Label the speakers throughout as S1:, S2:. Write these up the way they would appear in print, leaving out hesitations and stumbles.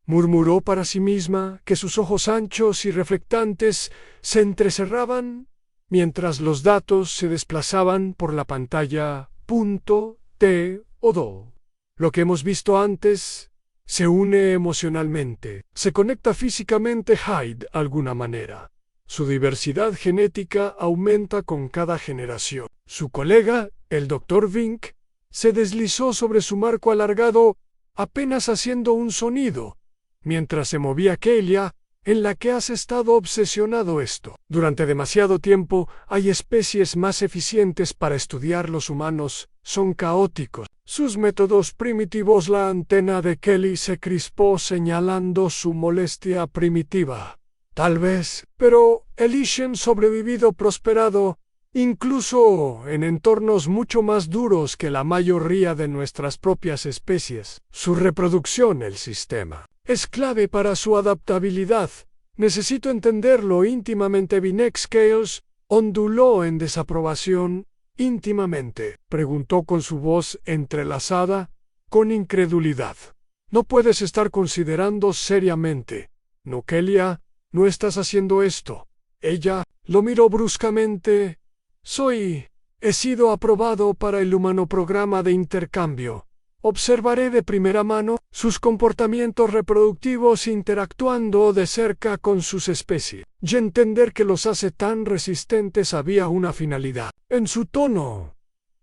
S1: Murmuró para sí misma que sus ojos anchos y reflectantes se entrecerraban mientras los datos se desplazaban por la pantalla .t o .do. Lo que hemos visto antes se une emocionalmente, se conecta físicamente Hyde de alguna manera. Su diversidad genética aumenta con cada generación. Su colega, el Dr. Vink, se deslizó sobre su marco alargado apenas haciendo un sonido, mientras se movía Kelia, en la que has estado obsesionado esto. Durante demasiado tiempo hay especies más eficientes para estudiar los humanos, son caóticos. Sus métodos primitivos. La antena de Kelly se crispó señalando su molestia primitiva. Tal vez, pero Elysian sobrevivido prosperado, incluso en entornos mucho más duros que la mayoría de nuestras propias especies. Su reproducción, el sistema, es clave para su adaptabilidad. Necesito entenderlo íntimamente. Binek Scales onduló en desaprobación. ¿Íntimamente?, preguntó con su voz entrelazada, con incredulidad. No puedes estar considerando seriamente. No, Kelia, no estás haciendo esto. Ella lo miró bruscamente. He sido aprobado para el humano programa de intercambio. Observaré de primera mano sus comportamientos reproductivos interactuando de cerca con sus especies. Y entender que los hace tan resistentes había una finalidad. En su tono,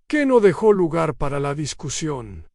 S1: que no dejó lugar para la discusión.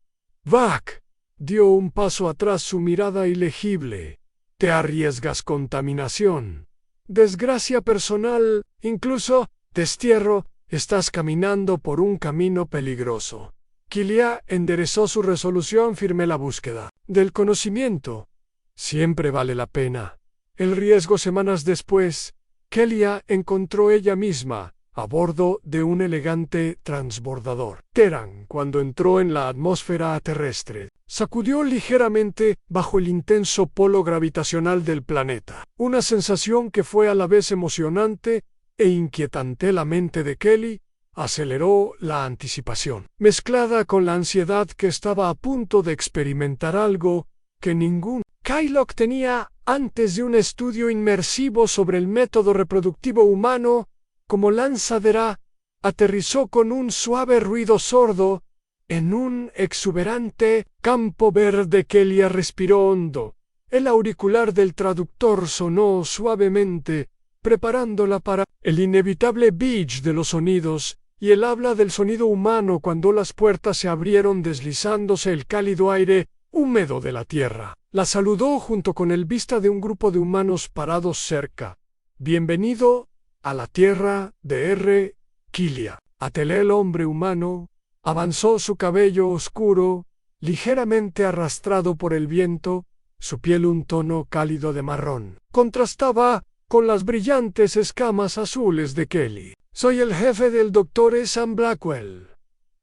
S1: Vac dio un paso atrás, su mirada ilegible. Te arriesgas. Contaminación, desgracia personal, incluso destierro. Estás caminando por un camino peligroso. Kelia enderezó su resolución firme. La búsqueda del conocimiento siempre vale la pena el riesgo. Semanas después, Kelia encontró ella misma a bordo de un elegante transbordador Terran cuando entró en la atmósfera terrestre. Sacudió ligeramente bajo el intenso polo gravitacional del planeta. Una sensación que fue a la vez emocionante e inquietante. La mente de Kelly aceleró la anticipación, mezclada con la ansiedad que estaba a punto de experimentar algo que ningún Kylock tenía antes de un estudio inmersivo sobre el método reproductivo humano. Como lanzadera, aterrizó con un suave ruido sordo en un exuberante campo verde. Kelia respiró hondo. El auricular del traductor sonó suavemente, preparándola para el inevitable beach de los sonidos y el habla del sonido humano cuando las puertas se abrieron deslizándose el cálido aire húmedo de la tierra. La saludó junto con el vista de un grupo de humanos parados cerca. Bienvenido a la tierra de R. Kelia. Atelé. El hombre humano avanzó, su cabello oscuro, ligeramente arrastrado por el viento, su piel un tono cálido de marrón. Contrastaba con las brillantes escamas azules de Kelly. Soy el jefe del Dr. Sam Blackwell,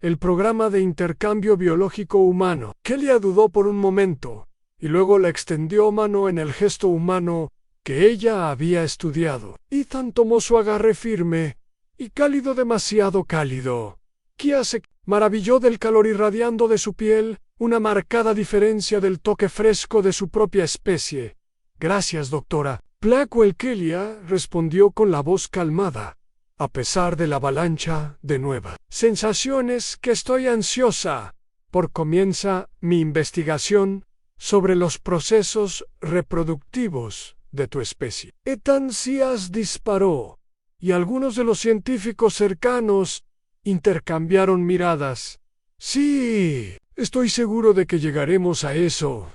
S1: el programa de intercambio biológico humano. Kelia dudó por un momento, y luego le extendió mano en el gesto humano que ella había estudiado. Ethan tomó su agarre firme y cálido, demasiado cálido. Kia se maravilló del calor irradiando de su piel, una marcada diferencia del toque fresco de su propia especie. Gracias, doctora. Blackwell. Kelia respondió con la voz calmada, a pesar de la avalancha de nuevas sensaciones que estoy ansiosa por. Comienza mi investigación sobre los procesos reproductivos de tu especie. Ethan Sias disparó, y algunos de los científicos cercanos intercambiaron miradas. Sí, estoy seguro de que llegaremos a eso,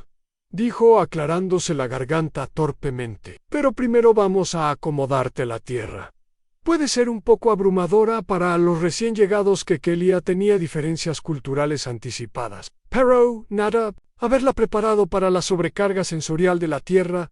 S1: dijo aclarándose la garganta torpemente. Pero primero vamos a acomodarte la tierra. Puede ser un poco abrumadora para los recién llegados que Kelia tenía diferencias culturales anticipadas. Pero, nada, haberla preparado para la sobrecarga sensorial de la tierra.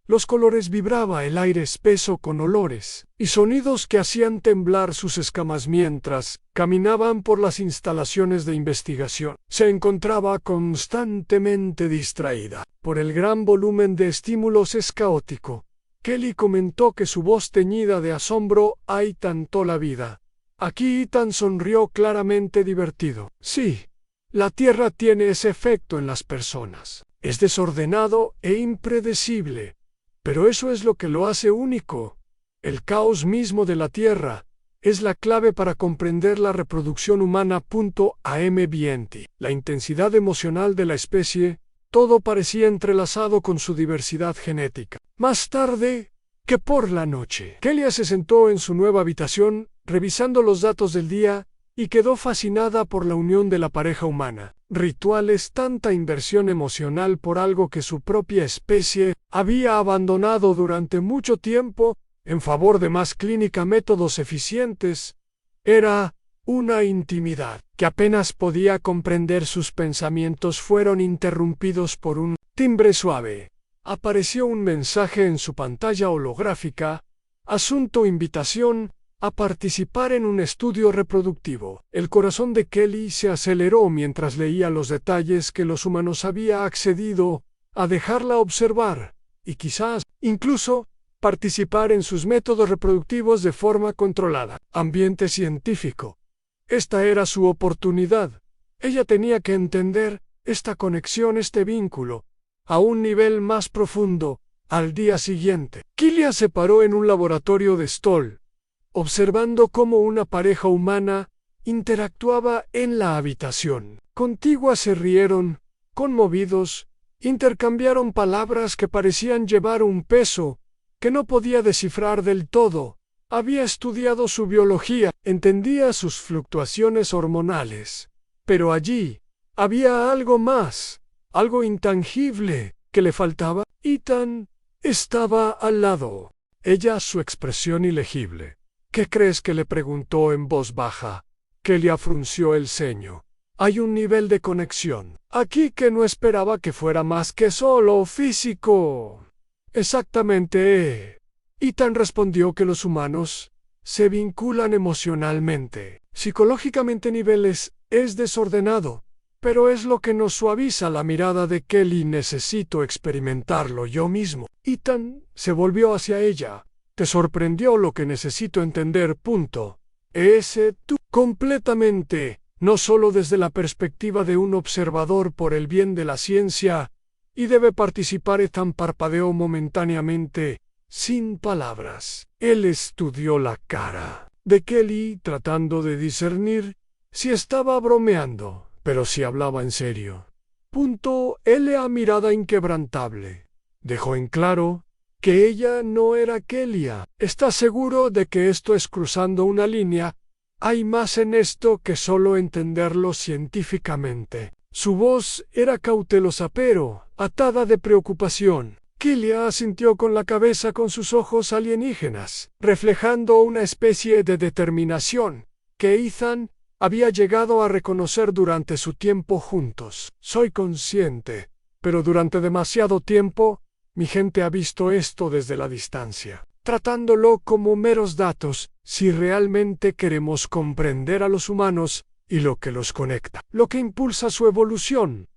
S1: Los colores vibraba, el aire espeso con olores y sonidos que hacían temblar sus escamas mientras caminaban por las instalaciones de investigación. Se encontraba constantemente distraída por el gran volumen de estímulos. Es caótico. Kelly comentó que su voz teñida de asombro ahuyentó la vida. Aquí Ethan sonrió claramente divertido. Sí, la tierra tiene ese efecto en las personas. Es desordenado e impredecible, pero eso es lo que lo hace único. El caos mismo de la Tierra es la clave para comprender la reproducción humana. Ambiente. La intensidad emocional de la especie, todo parecía entrelazado con su diversidad genética. Más tarde que por la noche, Kelia se sentó en su nueva habitación, revisando los datos del día, y quedó fascinada por la unión de la pareja humana. Rituales, tanta inversión emocional por algo que su propia especie había abandonado durante mucho tiempo en favor de más clínica, métodos eficientes. Era una intimidad que apenas podía comprender. Sus pensamientos fueron interrumpidos por un timbre suave. Apareció un mensaje en su pantalla holográfica: asunto, invitación a participar en un estudio reproductivo. El corazón de Kelly se aceleró mientras leía los detalles que los humanos habían accedido a dejarla observar, y quizás, incluso, participar en sus métodos reproductivos de forma controlada. Ambiente científico. Esta era su oportunidad. Ella tenía que entender esta conexión, este vínculo, a un nivel más profundo. Al día siguiente, Kelia se paró en un laboratorio de Stoll, observando cómo una pareja humana interactuaba en la habitación contigua. Se rieron, conmovidos, intercambiaron palabras que parecían llevar un peso que no podía descifrar del todo. Había estudiado su biología, entendía sus fluctuaciones hormonales, pero allí había algo más, algo intangible que le faltaba. Ethan estaba al lado. Ella, su expresión ilegible. ¿Qué crees que le preguntó en voz baja? Kelia frunció el ceño. Hay un nivel de conexión aquí que no esperaba que fuera más que solo físico. Exactamente. Ethan respondió que los humanos se vinculan emocionalmente. Psicológicamente niveles es desordenado, pero es lo que nos suaviza la mirada de Kelly. Necesito experimentarlo yo mismo. Ethan se volvió hacia ella. ¿Te sorprendió lo que necesito entender? Tú completamente, no solo desde la perspectiva de un observador por el bien de la ciencia, y debe participar. Ethan parpadeó momentáneamente, sin palabras. Él estudió la cara de Kelly, tratando de discernir si estaba bromeando, pero si hablaba en serio. La mirada inquebrantable dejó en claro que ella no era Kelia. ¿Estás seguro de que esto es cruzando una línea? Hay más en esto que solo entenderlo científicamente. Su voz era cautelosa pero atada de preocupación. Kelia asintió con la cabeza, con sus ojos alienígenas, reflejando una especie de determinación que Ethan había llegado a reconocer durante su tiempo juntos. Soy consciente, pero durante demasiado tiempo mi gente ha visto esto desde la distancia, tratándolo como meros datos. Si realmente queremos comprender a los humanos y lo que los conecta, lo que impulsa su evolución,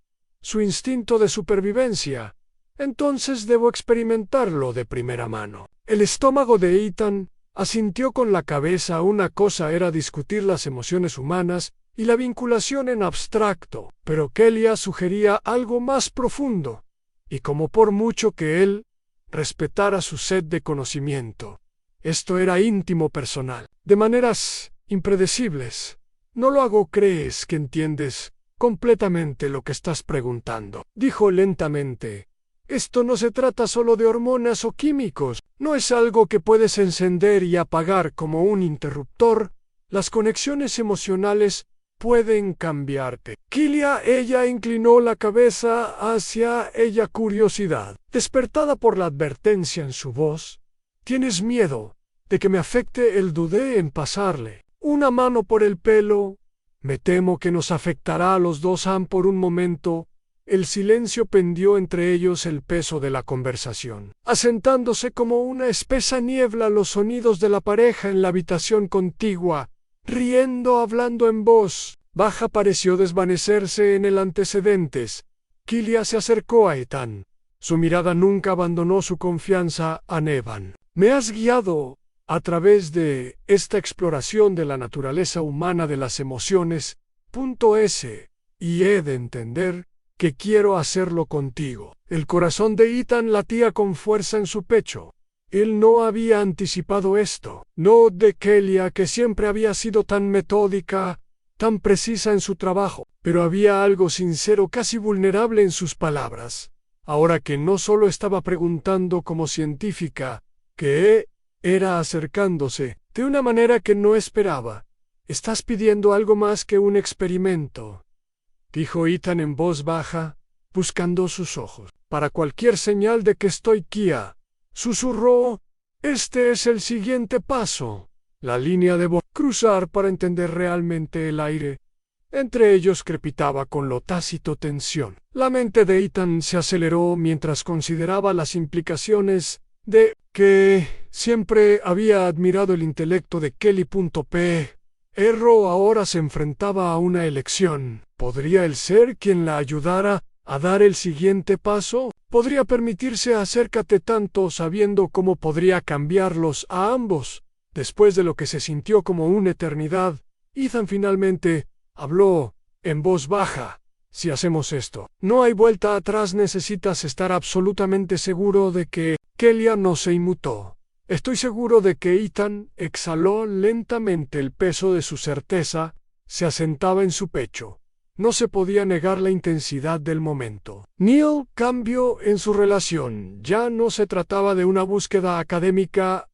S1: su instinto de supervivencia, entonces debo experimentarlo de primera mano. El estómago de Ethan asintió con la cabeza. Una cosa era discutir las emociones humanas y la vinculación en abstracto, pero Kelia sugería algo más profundo. Y como por mucho que él respetara su sed de conocimiento, esto era íntimo, personal, de maneras impredecibles. No lo hago. ¿Crees que entiendes completamente lo que estás preguntando?, dijo lentamente. Esto no se trata solo de hormonas o químicos. No es algo que puedes encender y apagar como un interruptor. Las conexiones emocionales pueden cambiarte. Ella inclinó la cabeza hacia ella, curiosidad despertada por la advertencia en su voz. ¿Tienes miedo de que me afecte? Dudé en pasarle una mano por el pelo. Me temo que nos afectará a los dos. Por un momento, el silencio pendió entre ellos, el peso de la conversación asentándose como una espesa niebla. Los sonidos de la pareja en la habitación contigua, riendo, hablando en voz baja, pareció desvanecerse en el antecedentes. Kelia se acercó a Ethan. Su mirada nunca abandonó su confianza a Nevan. Me has guiado a través de esta exploración de la naturaleza humana, de las emociones. Y he de entender que quiero hacerlo contigo. El corazón de Ethan latía con fuerza en su pecho. Él no había anticipado esto, no de Kelia, que siempre había sido tan metódica, tan precisa en su trabajo, pero había algo sincero, casi vulnerable en sus palabras. Ahora que no solo estaba preguntando como científica, que era acercándose de una manera que no esperaba. «Estás pidiendo algo más que un experimento», dijo Ethan en voz baja, buscando sus ojos. «Para cualquier señal de que estoy Kia», susurró, «este es el siguiente paso. La línea debo cruzar para entender realmente el aire». Entre ellos crepitaba con lo tácito tensión. La mente de Ethan se aceleró mientras consideraba las implicaciones de que siempre había admirado el intelecto de Kelly.P. Erro ahora se enfrentaba a una elección. ¿Podría él ser quien la ayudara a dar el siguiente paso? ¿Podría permitirse acércate tanto sabiendo cómo podría cambiarlos a ambos? Después de lo que se sintió como una eternidad, Ethan finalmente habló en voz baja. «Si hacemos esto, no hay vuelta atrás. Necesitas estar absolutamente seguro de que Kelia no se inmutó». Estoy seguro de que Ethan exhaló lentamente. El peso de su certeza se asentaba en su pecho. No se podía negar la intensidad del momento. Neil cambió en su relación. Ya no se trataba de una búsqueda académica.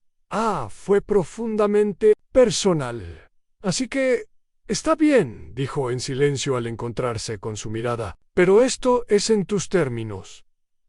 S1: Fue profundamente personal. Así que «Está bien», dijo en silencio al encontrarse con su mirada, «pero esto es en tus términos.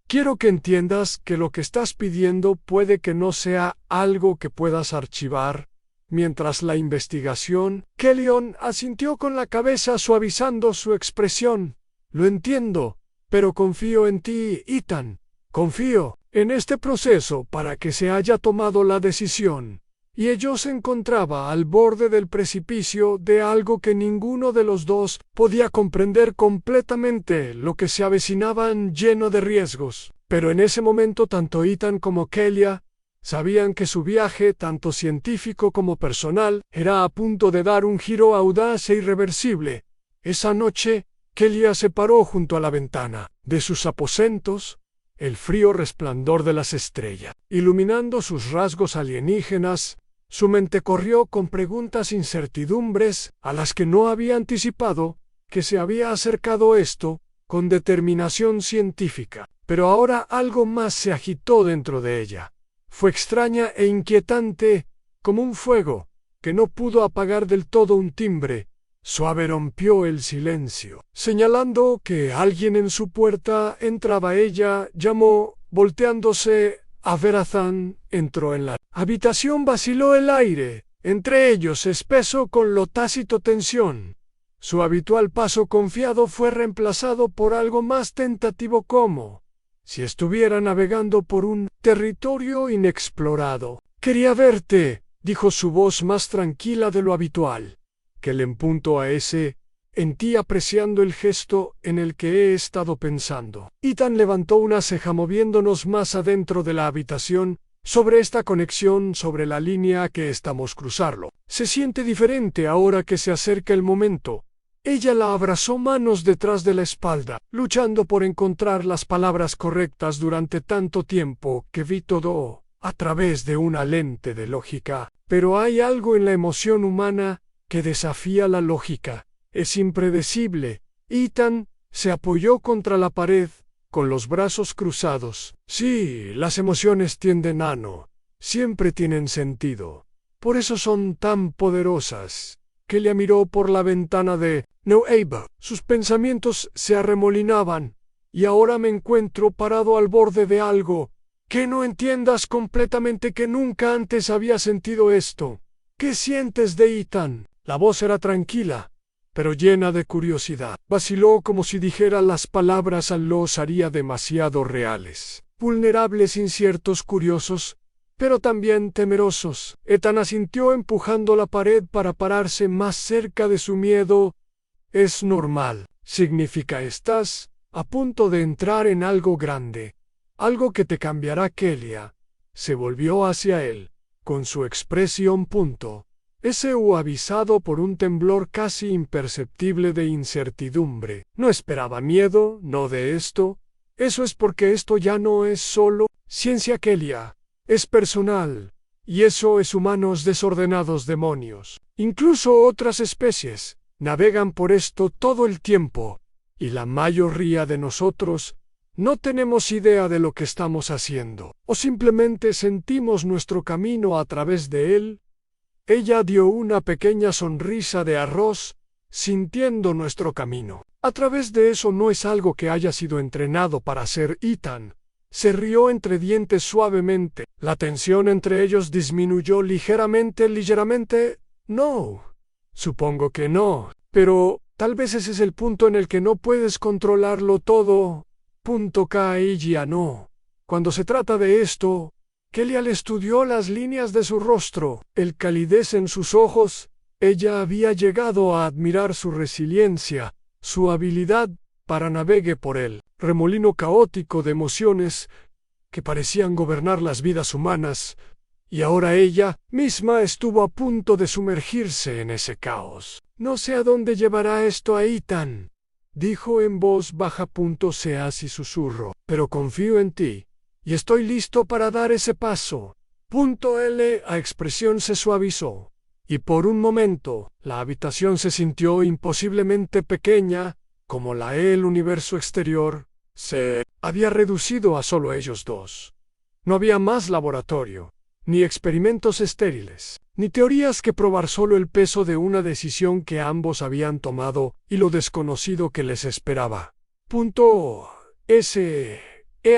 S1: Quiero que entiendas que lo que estás pidiendo puede que no sea algo que puedas archivar mientras la investigación». Kellyon asintió con la cabeza, suavizando su expresión. «Lo entiendo, pero confío en ti, Ethan. Confío en este proceso para que se haya tomado la decisión». Y ellos se encontraba al borde del precipicio de algo que ninguno de los dos podía comprender completamente, lo que se avecinaban lleno de riesgos. Pero en ese momento tanto Ethan como Kelia sabían que su viaje, tanto científico como personal, era a punto de dar un giro audaz e irreversible. Esa noche, Kelia se paró junto a la ventana de sus aposentos, el frío resplandor de las estrellas, iluminando sus rasgos alienígenas. Su mente corrió con preguntas, incertidumbres, a las que no había anticipado, que se había acercado esto con determinación científica. Pero ahora algo más se agitó dentro de ella. Fue extraña e inquietante, como un fuego, que no pudo apagar del todo. Un timbre suave rompió el silencio. Señalando que alguien en su puerta entraba, ella llamó, volteándose a ver a Ethan. Entró en la habitación. Vaciló el aire, entre ellos espeso con lo tácito tensión. Su habitual paso confiado fue reemplazado por algo más tentativo, como si estuviera navegando por un territorio inexplorado. «Quería verte», dijo su voz más tranquila de lo habitual. «Que le empunto a ese en ti, apreciando el gesto en el que he estado pensando». Ethan levantó una ceja, moviéndonos más adentro de la habitación, sobre esta conexión, sobre la línea que estamos cruzarlo. «Se siente diferente ahora que se acerca el momento». Ella la abrazó, manos detrás de la espalda, luchando por encontrar las palabras correctas durante tanto tiempo que vi todo a través de una lente de lógica. Pero hay algo en la emoción humana que desafía la lógica. Es impredecible. Ethan se apoyó contra la pared, con los brazos cruzados. «Sí, las emociones tienden a siempre tienen sentido. Por eso son tan poderosas». Kelia miró por la ventana de New Haven. Sus pensamientos se arremolinaban. «Y ahora me encuentro parado al borde de algo que no entiendas completamente, que nunca antes había sentido esto». «¿Qué sientes de Ethan?». La voz era tranquila, pero llena de curiosidad. Vaciló, como si dijera las palabras los haría demasiado reales. «Vulnerables, inciertos, curiosos, pero también temerosos». Ethan asintió, empujando la pared para pararse más cerca de su miedo. «Es normal. Significa estás a punto de entrar en algo grande, algo que te cambiará». Kelia se volvió hacia él, con su expresión avisado por un temblor casi imperceptible de incertidumbre. No esperaba miedo, no de esto. Eso es porque esto ya no es solo ciencia Kelia, es personal. Y eso es humanos desordenados demonios. Incluso otras especies navegan por esto todo el tiempo. Y la mayoría de nosotros no tenemos idea de lo que estamos haciendo. O simplemente sentimos nuestro camino a través de él. Ella dio una pequeña sonrisa de arroz, sintiendo nuestro camino. A través de eso no es algo que haya sido entrenado para hacer Ethan. Se rió entre dientes suavemente. La tensión entre ellos disminuyó ligeramente. No. Supongo que no. Pero tal vez ese es el punto en el que no puedes controlarlo todo. Ella no. Cuando se trata de esto, Kelia le estudió las líneas de su rostro, el calidez en sus ojos. Ella había llegado a admirar su resiliencia, su habilidad para navegar por el remolino caótico de emociones que parecían gobernar las vidas humanas, y ahora ella misma estuvo a punto de sumergirse en ese caos. No sé a dónde llevará esto a Ethan, dijo en voz baja. Seas y susurro, pero confío en ti, y estoy listo para dar ese paso. La expresión se suavizó, y por un momento la habitación se sintió imposiblemente pequeña, como el universo exterior se había reducido a solo ellos dos. No había más laboratorio, ni experimentos estériles, ni teorías que probar, solo el peso de una decisión que ambos habían tomado y lo desconocido que les esperaba.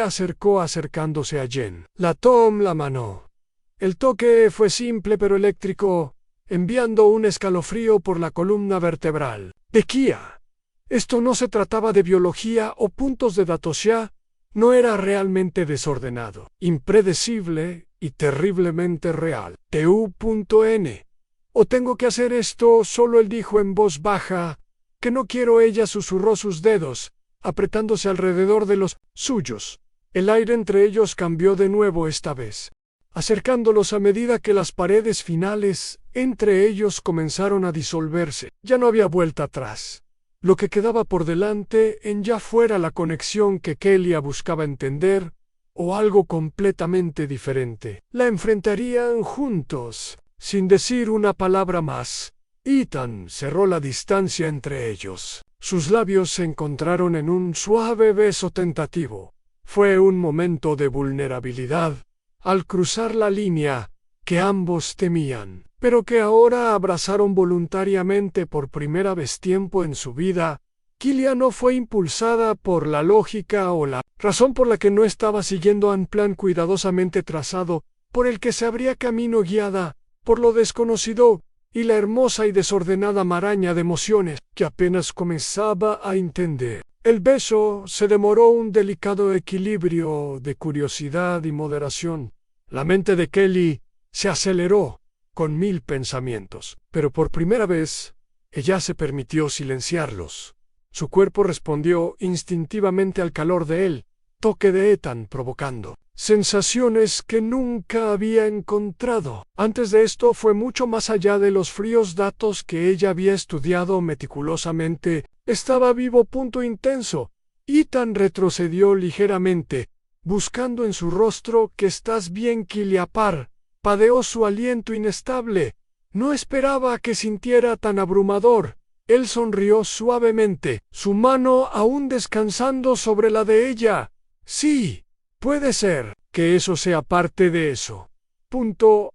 S1: Acercó acercándose a Jen. La tomó la mano. El toque fue simple pero eléctrico, enviando un escalofrío por la columna vertebral. De Kia. Esto no se trataba de biología o puntos de datos ya, no era realmente desordenado, impredecible y terriblemente real. TU.N. O tengo que hacer esto, solo él dijo en voz baja, que no quiero. Ella susurró sus dedos, apretándose alrededor de los suyos. El aire entre ellos cambió de nuevo esta vez, acercándolos a medida que las paredes finales entre ellos comenzaron a disolverse. Ya no había vuelta atrás. Lo que quedaba por delante en ya fuera la conexión que Kelia buscaba entender, o algo completamente diferente. La enfrentarían juntos, sin decir una palabra más. Ethan cerró la distancia entre ellos. Sus labios se encontraron en un suave beso tentativo. Fue un momento de vulnerabilidad, al cruzar la línea que ambos temían, pero que ahora abrazaron voluntariamente por primera vez tiempo en su vida. Kelia no fue impulsada por la lógica o la razón por la que no estaba siguiendo un plan cuidadosamente trazado, por el que se abría camino guiada por lo desconocido y la hermosa y desordenada maraña de emociones que apenas comenzaba a entender. El beso se demoró, un delicado equilibrio de curiosidad y moderación. La mente de Kelly se aceleró con 1000 pensamientos, pero por primera vez ella se permitió silenciarlos. Su cuerpo respondió instintivamente al calor de él, toque de Ethan provocando sensaciones que nunca había encontrado. Antes de esto fue mucho más allá de los fríos datos que ella había estudiado meticulosamente. Estaba vivo. Intenso. Ethan retrocedió ligeramente, buscando en su rostro que estás bien. Kelia padeó su aliento inestable. No esperaba que sintiera tan abrumador. Él sonrió suavemente, su mano aún descansando sobre la de ella. Sí. Puede ser que eso sea parte de eso.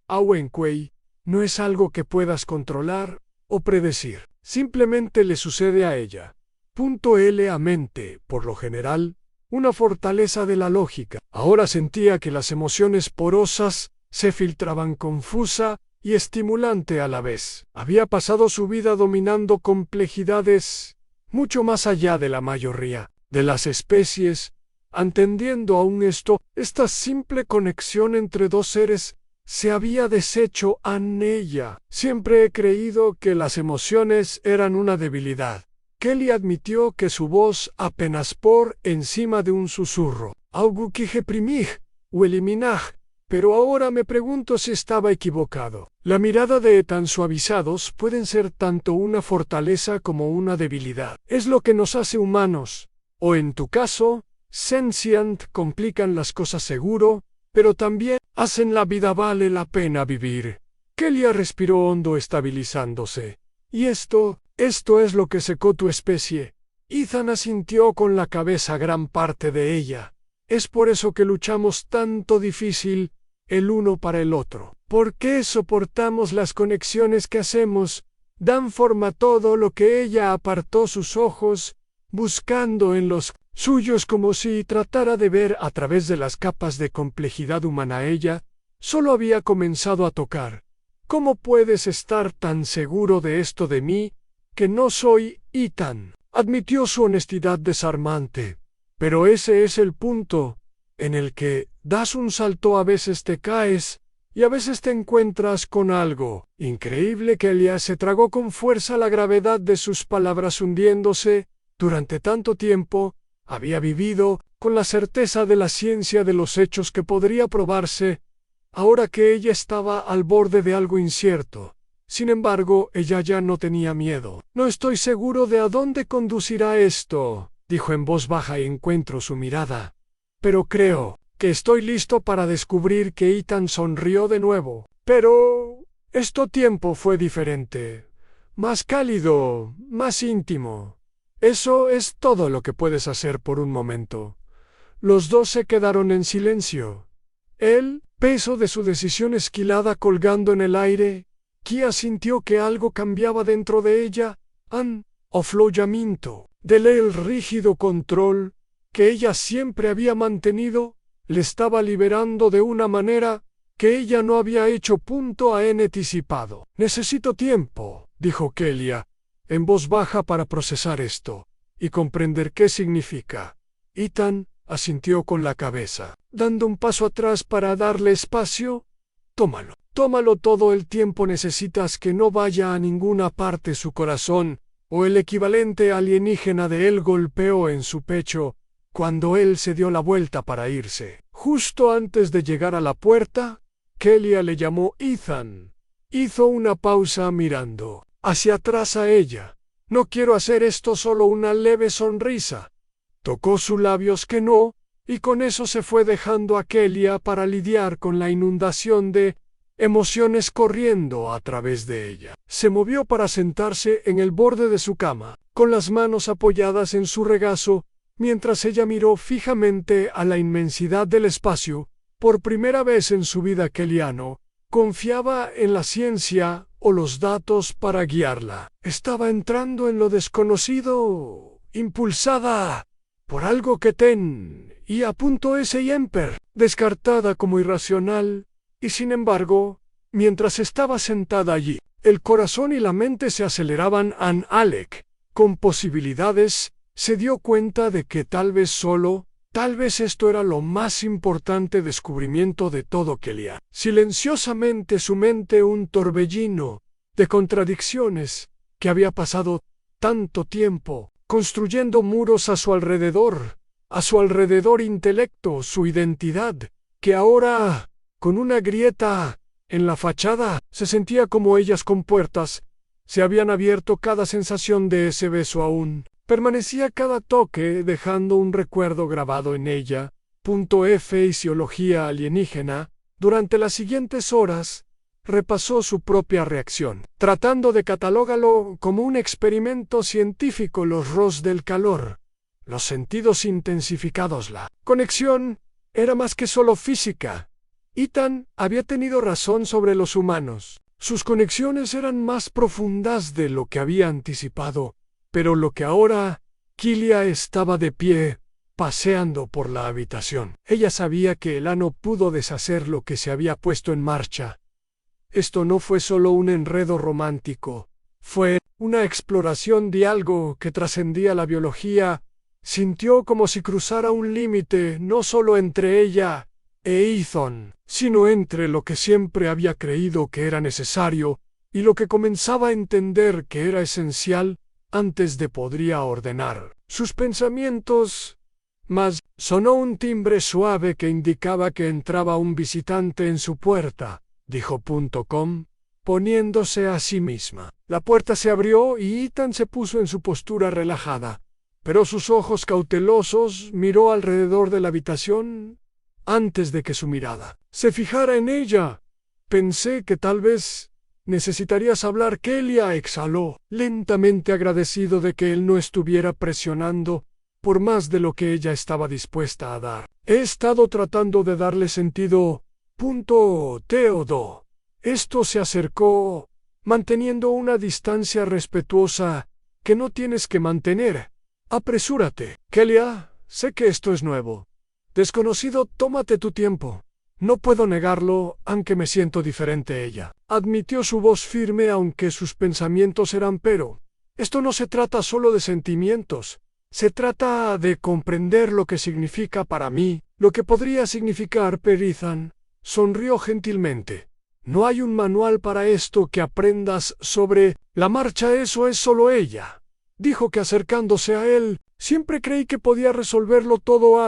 S1: Awenquei, no es algo que puedas controlar o predecir. Simplemente le sucede a ella. La mente, por lo general, una fortaleza de la lógica. Ahora sentía que las emociones porosas se filtraban confusa y estimulante a la vez. Había pasado su vida dominando complejidades mucho más allá de la mayoría de las especies. Entendiendo aún esta simple conexión entre dos seres se había deshecho en ella. Siempre he creído que las emociones eran una debilidad. Kelly admitió que su voz apenas por encima de un susurro. Algo que reprimir o eliminar pero ahora me pregunto si estaba equivocado. La mirada de tan suavizados pueden ser tanto una fortaleza como una debilidad. Es lo que nos hace humanos, o en tu caso, sentient, complican las cosas seguro, pero también hacen la vida vale la pena vivir. Kelia respiró hondo estabilizándose. Y esto es lo que secó tu especie. Ethan asintió con la cabeza gran parte de ella. Es por eso que luchamos tanto difícil el uno para el otro. ¿Por qué soportamos las conexiones que hacemos? Dan forma a todo lo que ella apartó sus ojos, buscando en los suyos como si tratara de ver a través de las capas de complejidad humana. Ella solo había comenzado a tocar. ¿Cómo puedes estar tan seguro de esto de mí, que no soy Ethan? Admitió su honestidad desarmante. Pero ese es el punto en el que das un salto, a veces te caes y a veces te encuentras con algo increíble. Que Kelia se tragó con fuerza la gravedad de sus palabras, hundiéndose. Durante tanto tiempo había vivido con la certeza de la ciencia de los hechos que podría probarse, ahora que ella estaba al borde de algo incierto. Sin embargo, ella ya no tenía miedo. No estoy seguro de a dónde conducirá esto, dijo en voz baja y encuentro su mirada. Pero creo que estoy listo para descubrir. Que Ethan sonrió de nuevo. Pero este tiempo fue diferente. Más cálido, más íntimo. Eso es todo lo que puedes hacer por un momento. Los dos se quedaron en silencio. El peso de su decisión esquilada colgando en el aire. Kia sintió que algo cambiaba dentro de ella. Un aflojamiento del rígido control que ella siempre había mantenido le estaba liberando de una manera que ella no había hecho anticipado. Necesito tiempo, dijo Kelia, en voz baja, para procesar esto y comprender qué significa. Ethan asintió con la cabeza, dando un paso atrás para darle espacio. Tómalo todo el tiempo necesitas. Que no vaya a ninguna parte. Su corazón, o el equivalente alienígena de él, golpeó en su pecho cuando él se dio la vuelta para irse. Justo antes de llegar a la puerta, Kelia le llamó Ethan. Hizo una pausa mirando hacia atrás a ella. No quiero hacer esto. Solo una leve sonrisa. Tocó sus labios que no, y con eso se fue, dejando a Kelia para lidiar con la inundación de emociones corriendo a través de ella. Se movió para sentarse en el borde de su cama, con las manos apoyadas en su regazo, mientras ella miró fijamente a la inmensidad del espacio. Por primera vez en su vida, Kelia no confiaba en la ciencia o los datos para guiarla. Estaba entrando en lo desconocido, impulsada por algo que siempre descartada como irracional. Y sin embargo, mientras estaba sentada allí, el corazón y la mente se aceleraban. Alec, con posibilidades, se dio cuenta de que tal vez esto era lo más importante descubrimiento de todo. Kelia. Silenciosamente su mente, un torbellino de contradicciones, que había pasado tanto tiempo construyendo muros a su alrededor intelecto, su identidad, que ahora, con una grieta en la fachada, se sentía como ellas compuertas se habían abierto. Cada sensación de ese beso aún permanecía, cada toque dejando un recuerdo grabado en ella. Fisiología alienígena. Durante las siguientes horas, repasó su propia reacción, tratando de catalogarlo como un experimento científico. Los ros del calor, los sentidos intensificados, la conexión era más que solo física. Ethan había tenido razón sobre los humanos. Sus conexiones eran más profundas de lo que había anticipado, pero lo que ahora. Kelia estaba de pie, paseando por la habitación. Ella sabía que el no pudo deshacer lo que se había puesto en marcha. Esto no fue solo un enredo romántico, fue una exploración de algo que trascendía la biología. Sintió como si cruzara un límite, no solo entre ella e Ethan, sino entre lo que siempre había creído que era necesario y lo que comenzaba a entender que era esencial antes de podría ordenar sus pensamientos. mas sonó un timbre suave que indicaba que entraba un visitante en su puerta, dijo .com, poniéndose a sí misma. La puerta se abrió y Ethan se puso en su postura relajada, pero sus ojos cautelosos miró alrededor de la habitación antes de que su mirada se fijara en ella. Pensé que tal vez necesitarías hablar. Kelia exhaló, lentamente agradecido de que él no estuviera presionando por más de lo que ella estaba dispuesta a dar. He estado tratando de darle sentido. Teodo. Esto se acercó, manteniendo una distancia respetuosa que no tienes que mantener. Apresúrate. Kelia, sé que esto es nuevo. Desconocido, tómate tu tiempo. No puedo negarlo, aunque me siento diferente. Ella admitió su voz firme aunque sus pensamientos eran pero. Esto no se trata solo de sentimientos. Se trata de comprender lo que significa para mí, lo que podría significar para Ethan. Sonrió gentilmente. No hay un manual para esto que aprendas sobre la marcha. Eso es solo ella. Dijo que acercándose a él, siempre creí que podía resolverlo todo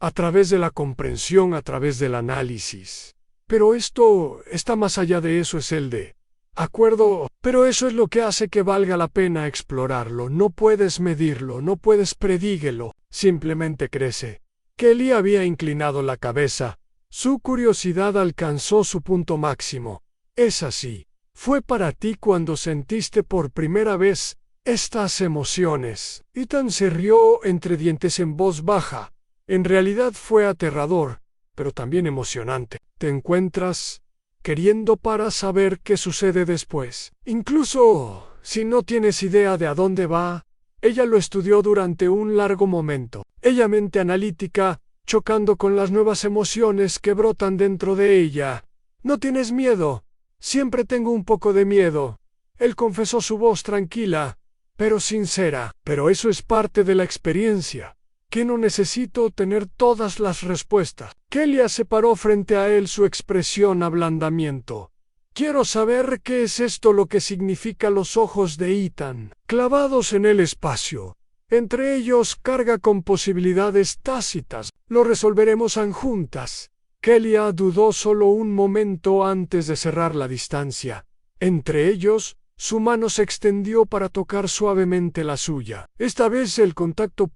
S1: a través de la comprensión, a través del análisis. Pero esto está más allá de eso, es el de acuerdo, pero eso es lo que hace que valga la pena explorarlo. No puedes medirlo, no puedes predíguelo, simplemente crece. Kelly había inclinado la cabeza. Su curiosidad alcanzó su punto máximo. Es así. Fue para ti cuando sentiste por primera vez estas emociones. Ethan se rió entre dientes en voz baja. En realidad fue aterrador, pero también emocionante. Te encuentras queriendo para saber qué sucede después. Incluso si no tienes idea de a dónde va, ella lo estudió durante un largo momento. Ella, mente analítica, chocando con las nuevas emociones que brotan dentro de ella. No tienes miedo. Siempre tengo un poco de miedo. Él confesó, su voz tranquila, pero sincera. Pero eso es parte de la experiencia. Que no necesito tener todas las respuestas. Kelia se paró frente a él, su expresión ablandamiento. Quiero saber qué es esto, lo que significa. Los ojos de Ethan, clavados en el espacio. Entre ellos carga con posibilidades tácitas. Lo resolveremos juntas. Kelia dudó solo un momento antes de cerrar la distancia. Entre ellos, su mano se extendió para tocar suavemente la suya. Esta vez el contacto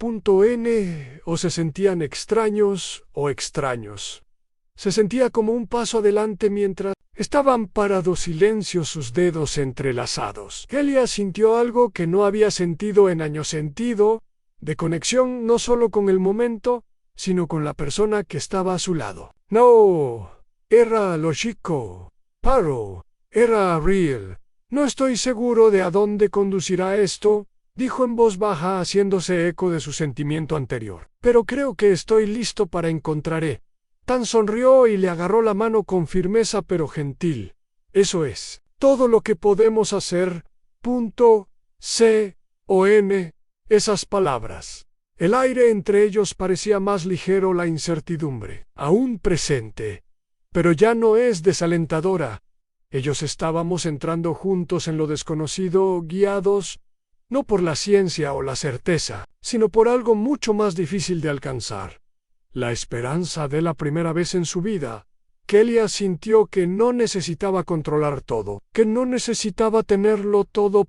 S1: o se sentían extraños o extraños. Se sentía como un paso adelante mientras estaban parados silencios, sus dedos entrelazados. Kelia sintió algo que no había sentido en años, sentido de conexión no solo con el momento, sino con la persona que estaba a su lado. No era lógico, pero era real. No estoy seguro de a dónde conducirá esto, dijo en voz baja, haciéndose eco de su sentimiento anterior. Pero creo que estoy listo para encontraré. Tan sonrió y le agarró la mano con firmeza pero gentil. Eso es todo lo que podemos hacer. Esas palabras. El aire entre ellos parecía más ligero, la incertidumbre, aún presente, pero ya no es desalentadora. Ellos estábamos entrando juntos en lo desconocido, guiados no por la ciencia o la certeza, sino por algo mucho más difícil de alcanzar. La esperanza de la primera vez en su vida. Kelia sintió que no necesitaba controlar todo, que no necesitaba tenerlo todo.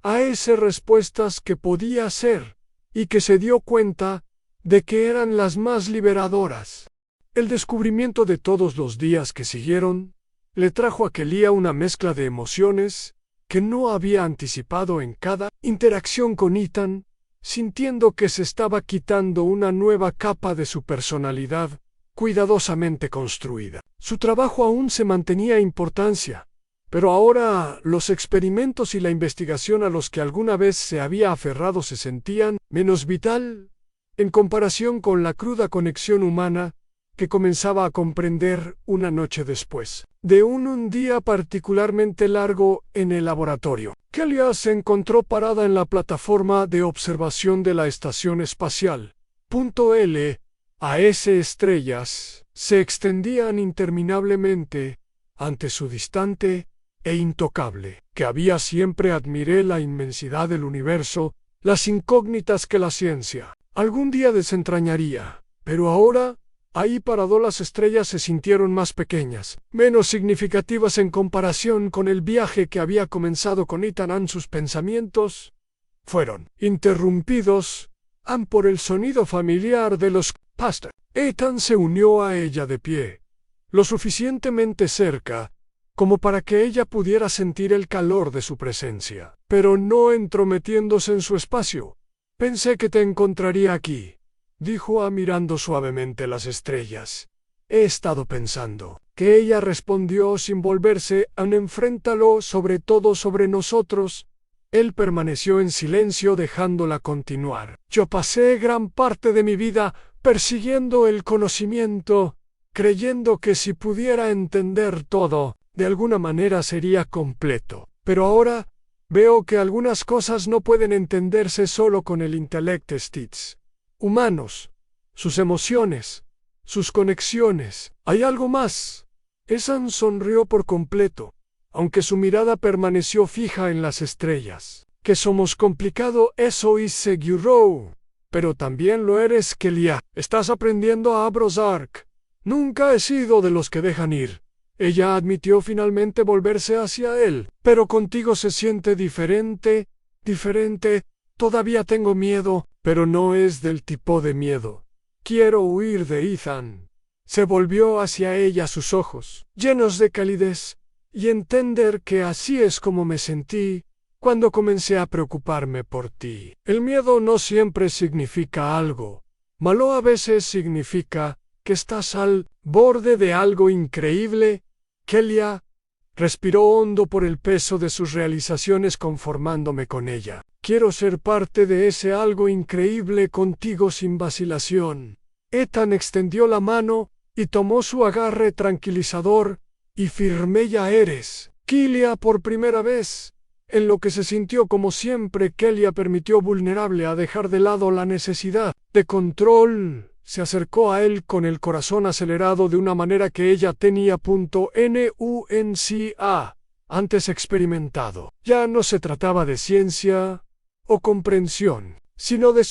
S1: A esas respuestas que podía ser, y que se dio cuenta de que eran las más liberadoras. El descubrimiento de todos los días que siguieron le trajo a Kelia una mezcla de emociones que no había anticipado en cada interacción con Ethan, sintiendo que se estaba quitando una nueva capa de su personalidad, cuidadosamente construida. Su trabajo aún se mantenía importancia, pero ahora los experimentos y la investigación a los que alguna vez se había aferrado se sentían menos vital en comparación con la cruda conexión humana que comenzaba a comprender una noche después de un día particularmente largo en el laboratorio. Kelia se encontró parada en la plataforma de observación de la estación espacial. Las estrellas se extendían interminablemente ante su distante e intocable, que había siempre admiré la inmensidad del universo, las incógnitas que la ciencia algún día desentrañaría, pero ahora, ahí parado, las estrellas se sintieron más pequeñas, menos significativas en comparación con el viaje que había comenzado con Ethan. Sus pensamientos fueron interrumpidos por el sonido familiar de los pastas. Ethan se unió a ella de pie, lo suficientemente cerca como para que ella pudiera sentir el calor de su presencia, pero no entrometiéndose en su espacio. «Pensé que te encontraría aquí», dijo mirando suavemente las estrellas. «He estado pensando», que ella respondió sin volverse. «Enfréntalo, sobre todo sobre nosotros». Él permaneció en silencio dejándola continuar. «Yo pasé gran parte de mi vida persiguiendo el conocimiento, creyendo que si pudiera entender todo, de alguna manera sería completo. Pero ahora veo que algunas cosas no pueden entenderse solo con el intelecto humanos, sus emociones, sus conexiones. Hay algo más». Ethan sonrió por completo, aunque su mirada permaneció fija en las estrellas. «Que somos complicado, eso y seguro. Pero también lo eres, Kelia. Estás aprendiendo a abrazar. Nunca he sido de los que dejan ir». Ella admitió finalmente volverse hacia él. «Pero contigo se siente diferente. Todavía tengo miedo, pero no es del tipo de miedo. Quiero huir de Ethan». Se volvió hacia ella, sus ojos llenos de calidez, y entender que así es como me sentí cuando comencé a preocuparme por ti. El miedo no siempre significa algo malo, a veces significa que estás al borde de algo increíble. Kelia respiró hondo por el peso de sus realizaciones, conformándome con ella. «Quiero ser parte de ese algo increíble contigo sin vacilación». Ethan extendió la mano y tomó su agarre tranquilizador y firme. «Ya eres, Kelia». Por primera vez, en lo que se sintió como siempre, Kelia permitió vulnerable a dejar de lado la necesidad de control. Se acercó a él con el corazón acelerado de una manera que ella tenía nunca antes experimentado. Ya no se trataba de ciencia o comprensión, sino de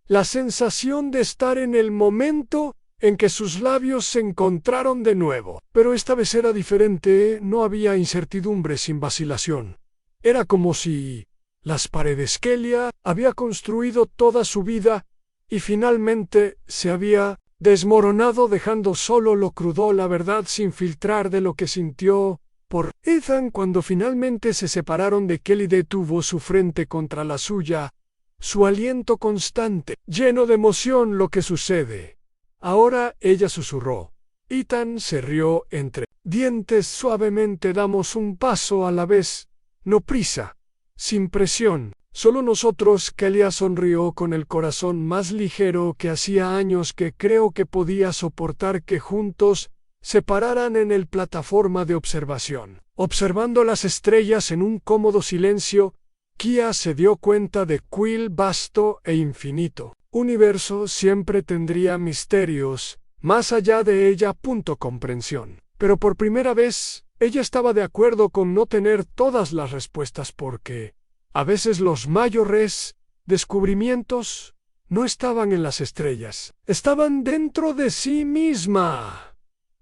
S1: la sensación de estar en el momento en que sus labios se encontraron de nuevo. Pero esta vez era diferente. No había incertidumbre sin vacilación. Era como si las paredes que Kelia había construido toda su vida y finalmente se había desmoronado, dejando solo lo crudo, la verdad sin filtrar de lo que sintió por Ethan. Cuando finalmente se separaron de Kelly, detuvo su frente contra la suya, su aliento constante, lleno de emoción. «Lo que sucede ahora», ella susurró. Ethan se rió entre dientes suavemente. «Damos un paso a la vez, no prisa, sin presión. Solo nosotros». Kelia sonrió con el corazón más ligero que hacía años que creo que podía soportar que juntos se pararan en el plataforma de observación. Observando las estrellas en un cómodo silencio, Kia se dio cuenta de que el vasto e infinito universo siempre tendría misterios más allá de ella. Comprensión. Pero por primera vez, ella estaba de acuerdo con no tener todas las respuestas, porque a veces los mayores descubrimientos no estaban en las estrellas, estaban dentro de sí misma.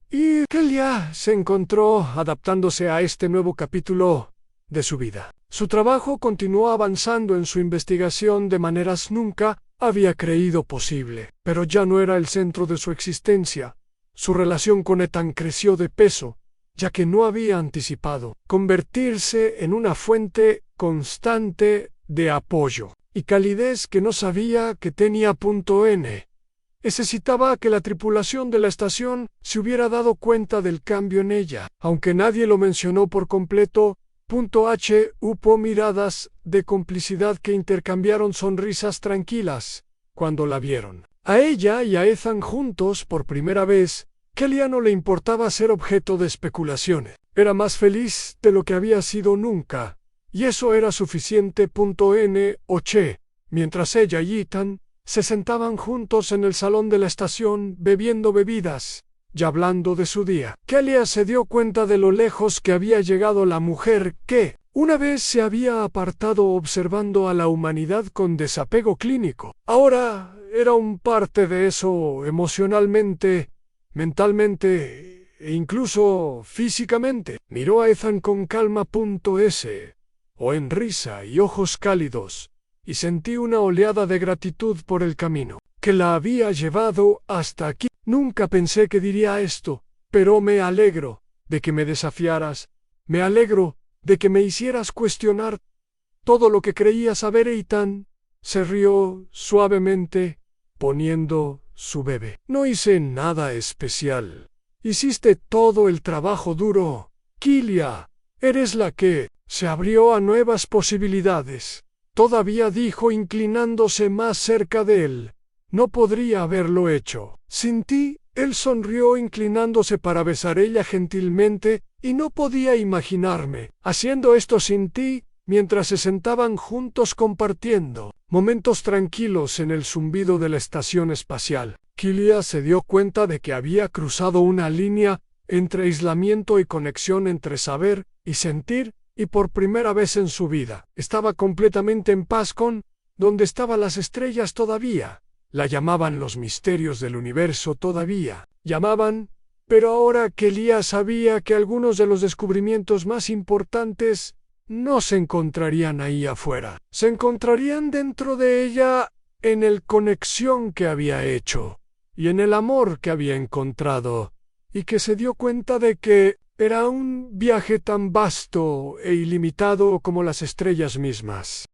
S1: Y Kelia se encontró adaptándose a este nuevo capítulo de su vida. Su trabajo continuó avanzando en su investigación de maneras nunca había creído posible, pero ya no era el centro de su existencia. Su relación con Ethan creció de peso, ya que no había anticipado convertirse en una fuente constante de apoyo y calidez que no sabía que tenía. Necesitaba que la tripulación de la estación se hubiera dado cuenta del cambio en ella, aunque nadie lo mencionó por completo. Hubo miradas de complicidad que intercambiaron sonrisas tranquilas cuando la vieron. A ella y a Ethan juntos por primera vez, Kelia no le importaba ser objeto de especulaciones. Era más feliz de lo que había sido nunca, y eso era suficiente. Mientras ella y Ethan se sentaban juntos en el salón de la estación bebiendo bebidas y hablando de su día, Kelia se dio cuenta de lo lejos que había llegado la mujer que una vez se había apartado observando a la humanidad con desapego clínico. Ahora era un parte de eso emocionalmente, mentalmente e incluso físicamente. Miró a Ethan con calma. O en risa y ojos cálidos, y sentí una oleada de gratitud por el camino que la había llevado hasta aquí. Nunca pensé que diría esto, pero me alegro de que me desafiaras, me alegro de que me hicieras cuestionar todo lo que creía saber. Ethan se rió suavemente, poniendo su bebé. No hice nada especial. Hiciste todo el trabajo duro. Kilia, eres la que se abrió a nuevas posibilidades. Todavía dijo, inclinándose más cerca de él. No podría haberlo hecho sin ti. Él sonrió, inclinándose para besar ella gentilmente, y no podía imaginarme haciendo esto sin ti, mientras se sentaban juntos compartiendo momentos tranquilos en el zumbido de la estación espacial. Kilia se dio cuenta de que había cruzado una línea entre aislamiento y conexión, entre saber y sentir, y por primera vez en su vida estaba completamente en paz con donde estaban las estrellas. Todavía la llamaban los misterios del universo, todavía llamaban, pero ahora Kilia sabía que algunos de los descubrimientos más importantes no se encontrarían ahí afuera, se encontrarían dentro de ella, en el conexión que había hecho y en el amor que había encontrado, y que se dio cuenta de que era un viaje tan vasto e ilimitado como las estrellas mismas.